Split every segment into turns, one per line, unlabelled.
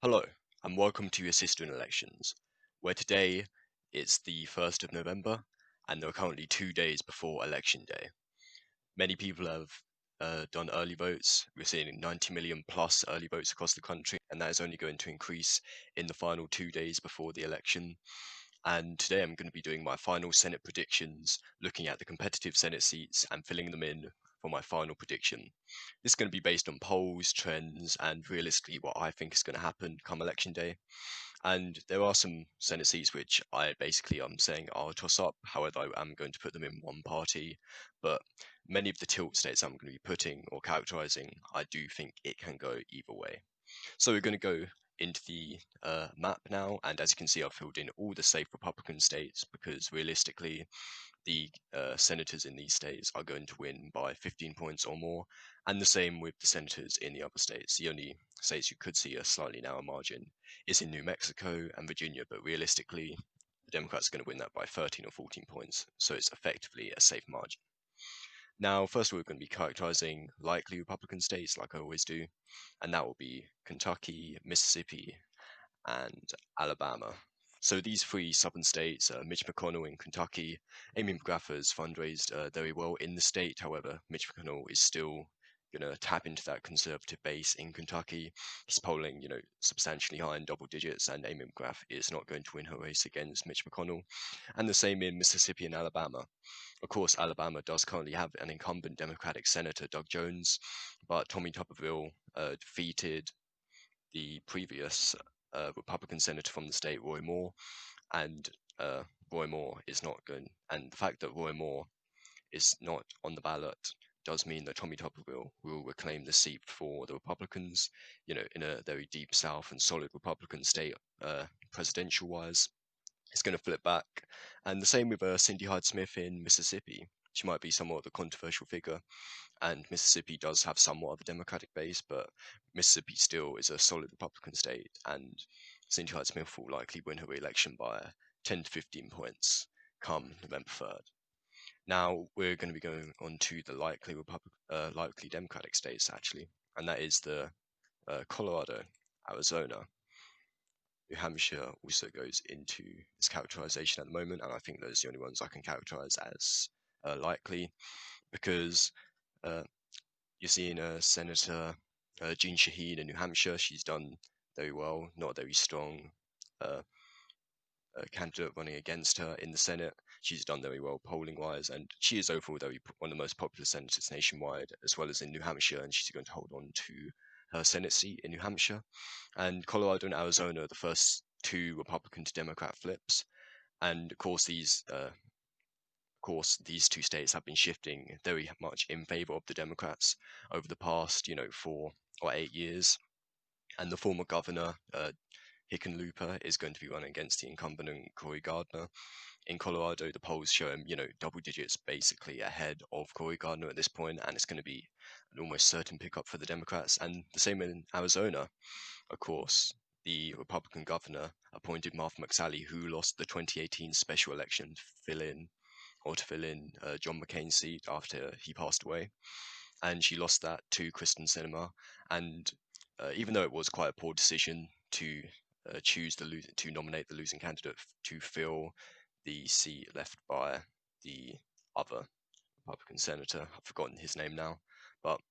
Hello, and welcome to your sister in elections, where today it's the 1st of November, and there are currently 2 days before Election Day. Many people have done early votes. We're seeing 90 million plus early votes across the country, and that is only going to increase in the final 2 days before the election. And today I'm going to be doing my final Senate predictions, looking at the competitive Senate seats and filling them in for my final prediction. This is going to be based on polls, trends, and realistically what I think is going to happen come election day. And there are some Senate seats which I basically am saying are a toss up. However, I am going to put them in one party. But many of the tilt states I'm going to be putting or characterizing, I do think it can go either way. So we're going to go into the map now, and as you can see, I've filled in all the safe Republican states because realistically, the senators in these states are going to win by 15 points or more, and the same with the senators in the other states. The only states you could see a slightly narrower margin is in New Mexico and Virginia, but realistically, the Democrats are going to win that by 13 or 14 points, so it's effectively a safe margin. Now, first, we're going to be characterizing likely Republican states, like I always do, and that will be Kentucky, Mississippi, and Alabama. So these three southern states, Mitch McConnell in Kentucky, Amy McGrath has fundraised very well in the state. However, Mitch McConnell is still going to tap into that conservative base in Kentucky. He's polling, substantially high in double digits, and Amy McGrath is not going to win her race against Mitch McConnell. And the same in Mississippi and Alabama. Of course, Alabama does currently have an incumbent Democratic Senator, Doug Jones, but Tommy Tuberville defeated the previous Republican senator from the state, Roy Moore, and Roy Moore is not going. And the fact that Roy Moore is not on the ballot does mean that Tommy Tuberville will reclaim the seat for the Republicans, in a very deep South and solid Republican state, presidential wise. It's going to flip back. And the same with Cindy Hyde Smith in Mississippi. She might be somewhat of a controversial figure, and Mississippi does have somewhat of a Democratic base, but Mississippi still is a solid Republican state, and Cindy Hyde Smith will likely win her re-election by 10 to 15 points come November 3rd. Now we're going to be going on to the likely Democratic states actually, and that is the Colorado, Arizona. New Hampshire also goes into this characterization at the moment, and I think those are the only ones I can characterize as likely because uh, you're seeing Senator Jean Shaheen in New Hampshire. She's done very well, not very strong uh, candidate running against her in the Senate. She's done very well polling wise, and she is overall one of the most popular senators nationwide, as well as in New Hampshire, and she's going to hold on to her Senate seat in New Hampshire. And Colorado and Arizona are the first two Republican to Democrat flips. And of course, these two states have been shifting very much in favor of the Democrats over the past, 4 or 8 years. And the former governor, Hickenlooper, is going to be running against the incumbent Cory Gardner. In Colorado, the polls show him, double digits basically ahead of Cory Gardner at this point, and it's going to be an almost certain pickup for the Democrats. And the same in Arizona, of course. The Republican governor appointed Martha McSally, who lost the 2018 special election to fill in John McCain's seat after he passed away, and she lost that to Kristen Sinema. And even though it was quite a poor decision to to nominate the losing candidate to fill the seat left by the other Republican senator, I've forgotten his name now, but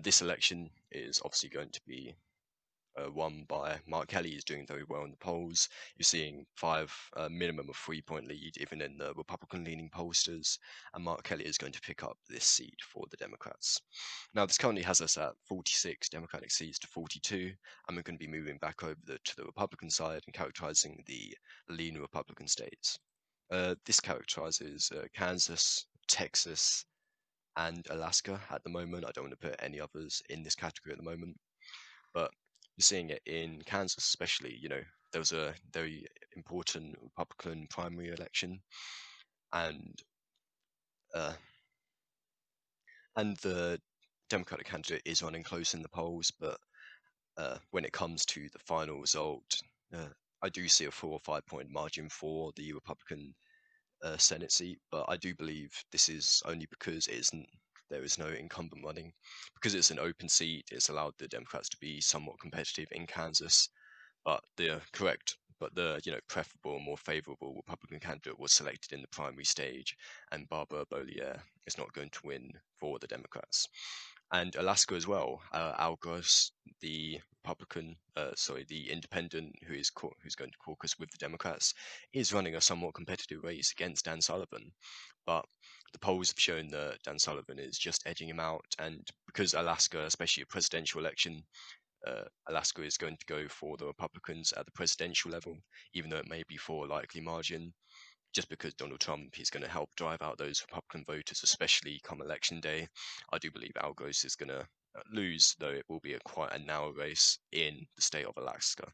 this election is obviously going to be won by Mark Kelly. Is doing very well in the polls. You're seeing minimum of 3 point lead even in the Republican leaning pollsters, and Mark Kelly is going to pick up this seat for the Democrats. Now, this currently has us at 46 Democratic seats to 42, and we're going to be moving back over to the Republican side and characterizing the leaner Republican states. This characterizes Kansas, Texas, and Alaska at the moment. I don't want to put any others in this category at the moment, but you're seeing it in Kansas, especially. There was a very important Republican primary election, and uh, the Democratic candidate is running close in the polls, but when it comes to the final result, I do see a 4 or 5 point margin for the Republican Senate seat, but I do believe this is only because there is no incumbent running. Because it's an open seat, it's allowed the Democrats to be somewhat competitive in Kansas. but the preferable, more favourable Republican candidate was selected in the primary stage, and Barbara Bollier is not going to win for the Democrats. And Alaska as well. Al Gross, the the independent who's going to caucus with the Democrats, is running a somewhat competitive race against Dan Sullivan, but the polls have shown that Dan Sullivan is just edging him out, and because Alaska, especially a presidential election, Alaska is going to go for the Republicans at the presidential level, even though it may be for a likely margin, just because Donald Trump is going to help drive out those Republican voters, especially come election day. I do believe Al Gross is going to lose, though it will be quite a narrow race in the state of Alaska.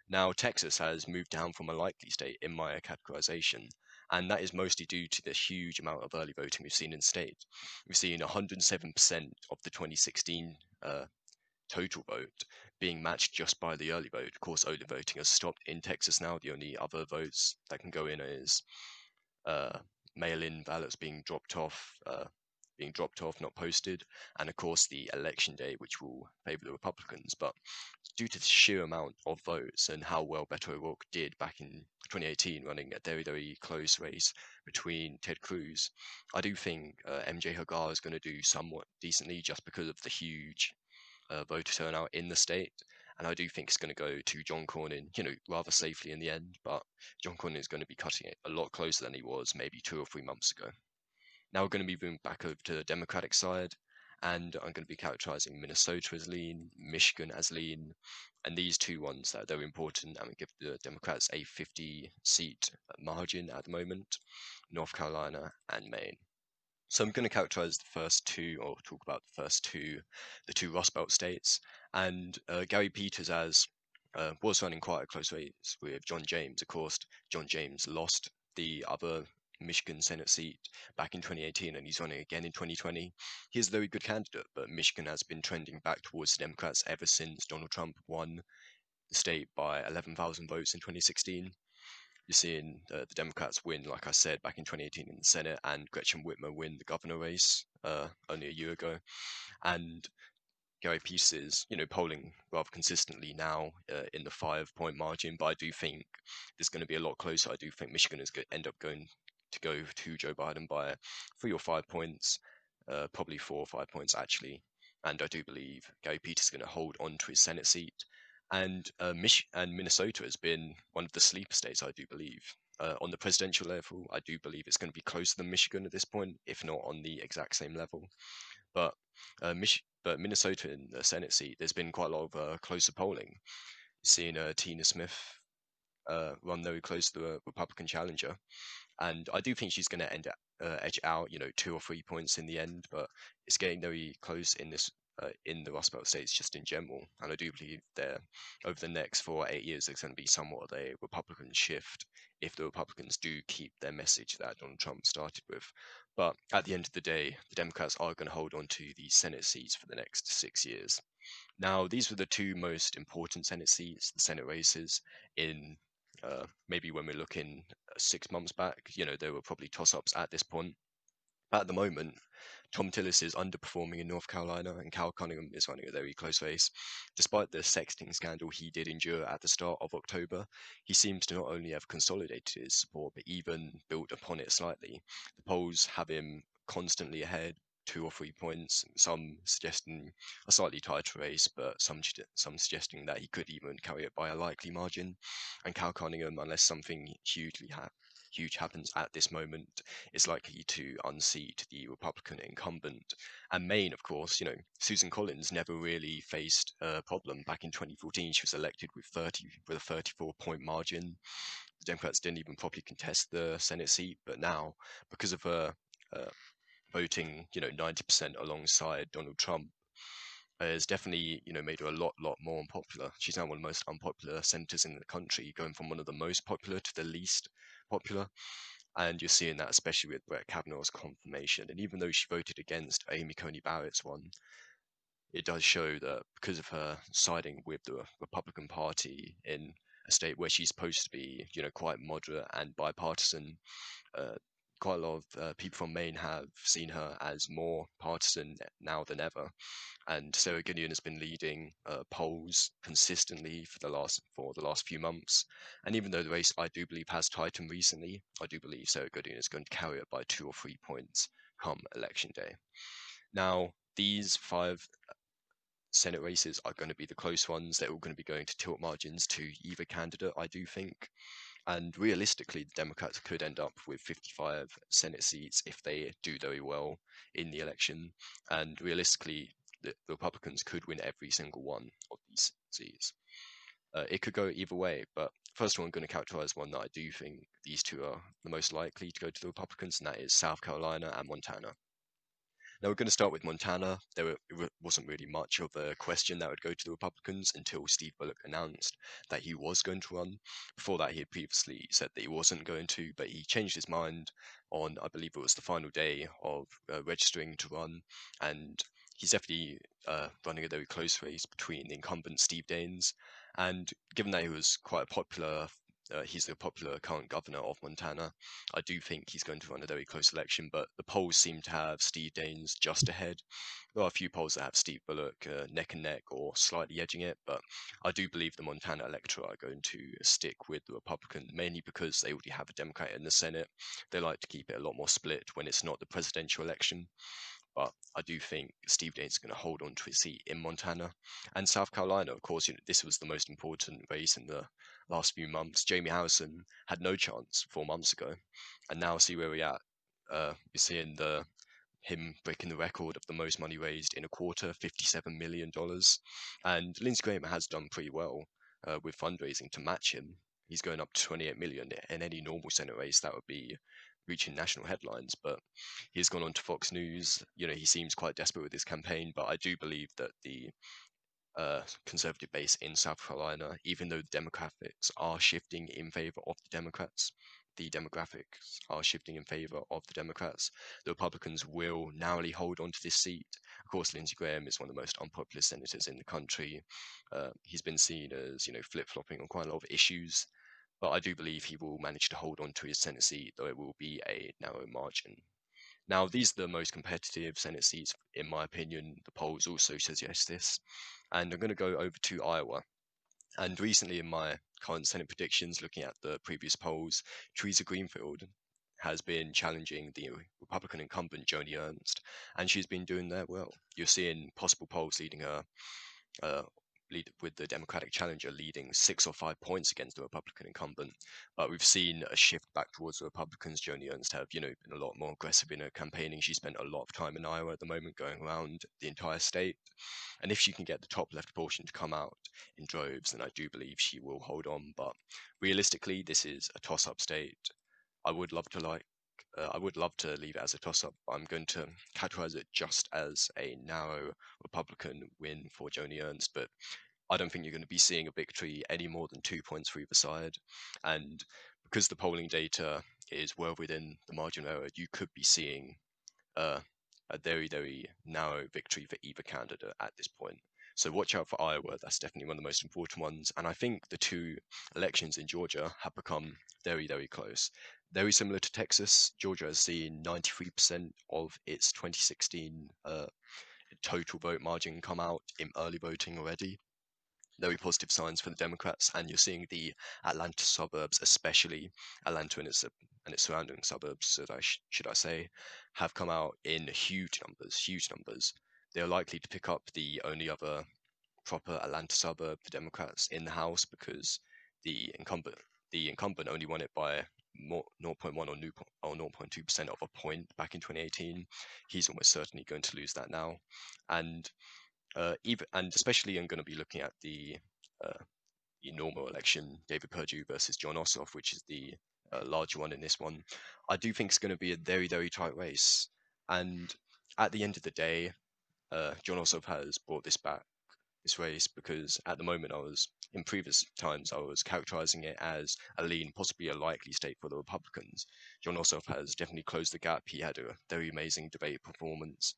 Now, Texas has moved down from a likely state in my categorization, and that is mostly due to the huge amount of early voting we've seen in the state. We've seen 107% of the 2016 total vote being matched just by the early vote. Of course, early voting has stopped in Texas now. The only other votes that can go in is uh, mail-in ballots being dropped off, not posted, and of course the election day, which will favour the Republicans. But due to the sheer amount of votes and how well Beto O'Rourke did back in 2018, running a very, very close race between Ted Cruz, I do think MJ Hagar is going to do somewhat decently just because of the huge voter turnout in the state. And I do think it's going to go to John Cornyn, rather safely in the end. But John Cornyn is going to be cutting it a lot closer than he was maybe 2 or 3 months ago. Now we're going to be moving back over to the Democratic side, and I'm going to be characterizing Minnesota as lean, Michigan as lean, and these two ones that are important. I'm going to give the Democrats a 50-seat margin at the moment, North Carolina and Maine. So I'm going to characterize the first two, or talk about the two Rust Belt states, and Gary Peters was running quite a close race with John James. Of course, John James lost the other Michigan Senate seat back in 2018, and he's running again in 2020. He's a very good candidate, but Michigan has been trending back towards the Democrats ever since Donald Trump won the state by 11,000 votes in 2016. You're seeing the Democrats win, like I said, back in 2018 in the Senate, and Gretchen Whitmer win the governor race only a year ago. And Gary Peters is, polling rather consistently now in the 5-point margin, but I do think there's going to be a lot closer. I do think Michigan is going to end up going to Joe Biden by 3 or 5 points, probably 4 or 5 points actually. And I do believe Gary Peters is going to hold on to his Senate seat. And Minnesota has been one of the sleeper states, I do believe. On the presidential level, I do believe it's going to be closer than Michigan at this point, if not on the exact same level. But Minnesota in the Senate seat, there's been quite a lot of closer polling. Seeing Tina Smith run very close to the Republican challenger, and I do think she's going to edge out, 2 or 3 points in the end. But it's getting very close in the Rust Belt states just in general, and I do believe there over the next 4 or 8 years there's going to be somewhat of a Republican shift if the Republicans do keep their message that Donald Trump started with. But at the end of the day, the Democrats are going to hold on to the Senate seats for the next 6 years. Now, these were the two most important Senate seats, the Senate races in maybe when we're looking 6 months back, there were probably toss-ups at this point. At the moment, Tom Tillis is underperforming in North Carolina, and Cal Cunningham is running a very close race. Despite the sexting scandal he did endure at the start of October, he seems to not only have consolidated his support, but even built upon it slightly. The polls have him constantly ahead, 2 or 3 points, some suggesting a slightly tighter race, but some suggesting that he could even carry it by a likely margin. And Cal Cunningham, unless something huge happens at this moment, is likely to unseat the Republican incumbent. And Maine, of course, Susan Collins never really faced a problem. Back in 2014, she was elected with a 34-point margin. The Democrats didn't even properly contest the Senate seat, but now, because of her voting, 90% alongside Donald Trump, has definitely, made her a lot more unpopular. She's now one of the most unpopular senators in the country, going from one of the most popular to the least popular. And you're seeing that especially with Brett Kavanaugh's confirmation. And even though she voted against Amy Coney Barrett's one, it does show that because of her siding with the Republican Party in a state where she's supposed to be, quite moderate and bipartisan, uh, quite a lot of people from Maine have seen her as more partisan now than ever. And Sarah Gideon has been leading polls consistently for the last few months. And even though the race, I do believe, has tightened recently, I do believe Sarah Gideon is going to carry it by 2 or 3 points come election day. Now, these 5 Senate races are going to be the close ones. They're all going to be going to tilt margins to either candidate, I do think. And realistically, the Democrats could end up with 55 Senate seats if they do very well in the election. And realistically, the Republicans could win every single one of these seats. It could go either way, but first of all, I'm going to characterize one that I do think these two are the most likely to go to the Republicans, and that is South Carolina and Montana. Now we're going to start with Montana. Wasn't really much of a question that would go to the Republicans until Steve Bullock announced that he was going to run. Before that, he had previously said that he wasn't going to, but he changed his mind on, I believe it was the final day of registering to run, and he's definitely running a very close race between the incumbent Steve Daines, and given that he was quite a popular he's the popular current governor of Montana. I do think he's going to run a very close election, but the polls seem to have Steve Daines just ahead. There are a few polls that have Steve Bullock neck and neck or slightly edging it, but I do believe the Montana electorate are going to stick with the Republican, mainly because they already have a Democrat in the Senate. They like to keep it a lot more split when it's not the presidential election. But I do think Steve Daines is going to hold on to his seat in Montana. And South Carolina, of course, this was the most important race in the last few months. Jamie Harrison had no chance 4 months ago, and now see where we're at. We're seeing him breaking the record of the most money raised in a quarter, $57 million. And Lindsey Graham has done pretty well with fundraising to match him. He's going up to 28 million. In any normal Senate race, that would be reaching national headlines, but he's gone on to Fox News. He seems quite desperate with his campaign, but I do believe that the conservative base in South Carolina, even though the demographics are shifting in favor of the Democrats, the Republicans will narrowly hold on to this seat. Of course, Lindsey Graham is one of the most unpopular senators in the country. He's been seen as, flip-flopping on quite a lot of issues, but I do believe he will manage to hold on to his Senate seat, though it will be a narrow margin. Now, these are the most competitive Senate seats, in my opinion. The polls also suggest this. And I'm going to go over to Iowa. And recently, in my current Senate predictions, looking at the previous polls, Theresa Greenfield has been challenging the Republican incumbent Joni Ernst, and she's been doing that well. You're seeing possible polls leading her with the Democratic challenger leading 6 or 5 points against the Republican incumbent. But we've seen a shift back towards the Republicans. Joni Ernst have, been a lot more aggressive in her campaigning. She spent a lot of time in Iowa at the moment, going around the entire state. And if she can get the top left portion to come out in droves, then I do believe she will hold on. But realistically, this is a toss-up state. I would love to leave it as a toss-up, but I'm going to categorize it just as a narrow Republican win for Joni Ernst. But I don't think you're going to be seeing a victory any more than 2 points for either side. And because the polling data is well within the margin of error, you could be seeing a very, very narrow victory for either candidate at this point. So watch out for Iowa. That's definitely one of the most important ones. And I think the two elections in Georgia have become very, very close. Very similar to Texas, Georgia has seen 93% of its 2016 total vote margin come out in early voting already. Very positive signs for the Democrats, and you're seeing the Atlanta suburbs, especially Atlanta and its surrounding suburbs, should I say, have come out in huge numbers. Huge numbers. They are likely to pick up the only other proper Atlanta suburb, the Democrats, in the House, because the incumbent only won it by 0.1 or 0.2% of a point back in 2018. He's almost certainly going to lose that now, and especially I'm going to be looking at the normal election, David Perdue versus Jon Ossoff, which is the larger one in this one. I do think it's going to be a very, very tight race, and at the end of the day, Jon Ossoff has brought this race, because at the moment in previous times I was characterizing it as a lean, possibly a likely state for the Republicans. Jon Ossoff has definitely closed the gap. He had a very amazing debate performance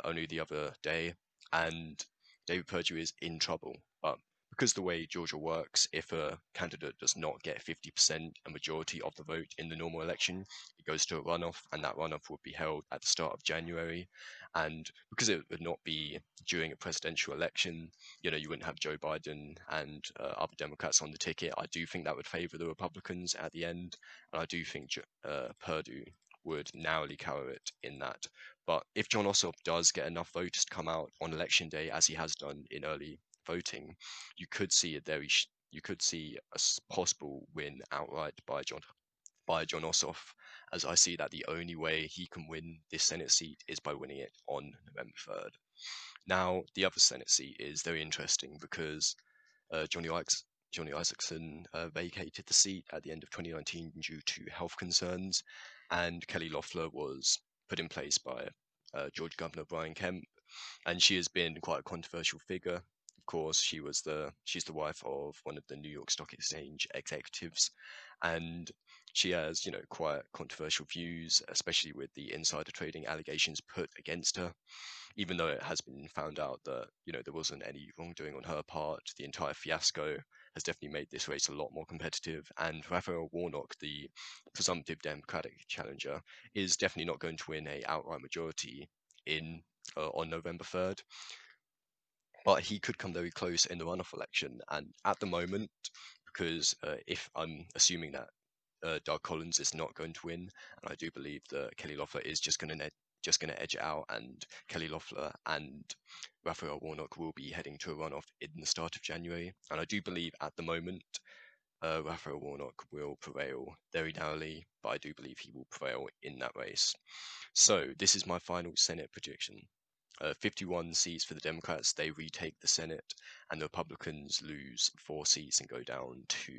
only the other day, and David Perdue is in trouble. But because the way Georgia works, if a candidate does not get 50% a majority of the vote in the normal election, it goes to a runoff, and that runoff would be held at the start of January. And because it would not be during a presidential election, you wouldn't have Joe Biden and other Democrats on the ticket. I do think that would favor the Republicans at the end, and I do think Perdue would narrowly cover it in that. But if Jon Ossoff does get enough voters to come out on election day, as he has done in early voting, you could see a possible win outright by Jon Ossoff, as I see that the only way he can win this Senate seat is by winning it on November 3rd. Now, the other Senate seat is very interesting because Johnny Isaacson vacated the seat at the end of 2019 due to health concerns, and Kelly Loeffler was put in place by Georgia Governor Brian Kemp, and she has been quite a controversial figure. Of course, she's the wife of one of the New York Stock Exchange executives, and she has quite controversial views, especially with the insider trading allegations put against her. Even though it has been found out that there wasn't any wrongdoing on her part, the entire fiasco has definitely made this race a lot more competitive. And Raphael Warnock, the presumptive Democratic challenger, is definitely not going to win a outright majority in on November 3rd. But he could come very close in the runoff election. And at the moment, because if I'm assuming that Doug Collins is not going to win, and I do believe that Kelly Loeffler is just going to edge it out, and Kelly Loeffler and Raphael Warnock will be heading to a runoff in the start of January. And I do believe at the moment Raphael Warnock will prevail very narrowly, but I do believe he will prevail in that race. So this is my final Senate prediction. 51 seats for the Democrats, they retake the Senate, and the Republicans lose 4 seats and go down to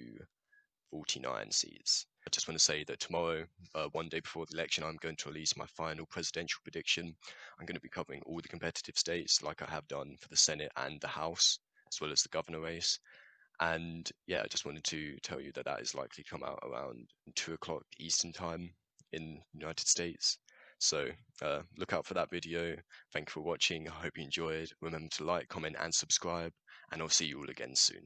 49 seats. I just want to say that tomorrow, one day before the election, I'm going to release my final presidential prediction. I'm going to be covering all the competitive states like I have done for the Senate and the House, as well as the governor race. And yeah, I just wanted to tell you that that is likely to come out around 2 o'clock Eastern time in the United States. So look out for that video. Thank you for watching. I hope you enjoyed. Remember to like, comment, and subscribe, and I'll see you all again soon.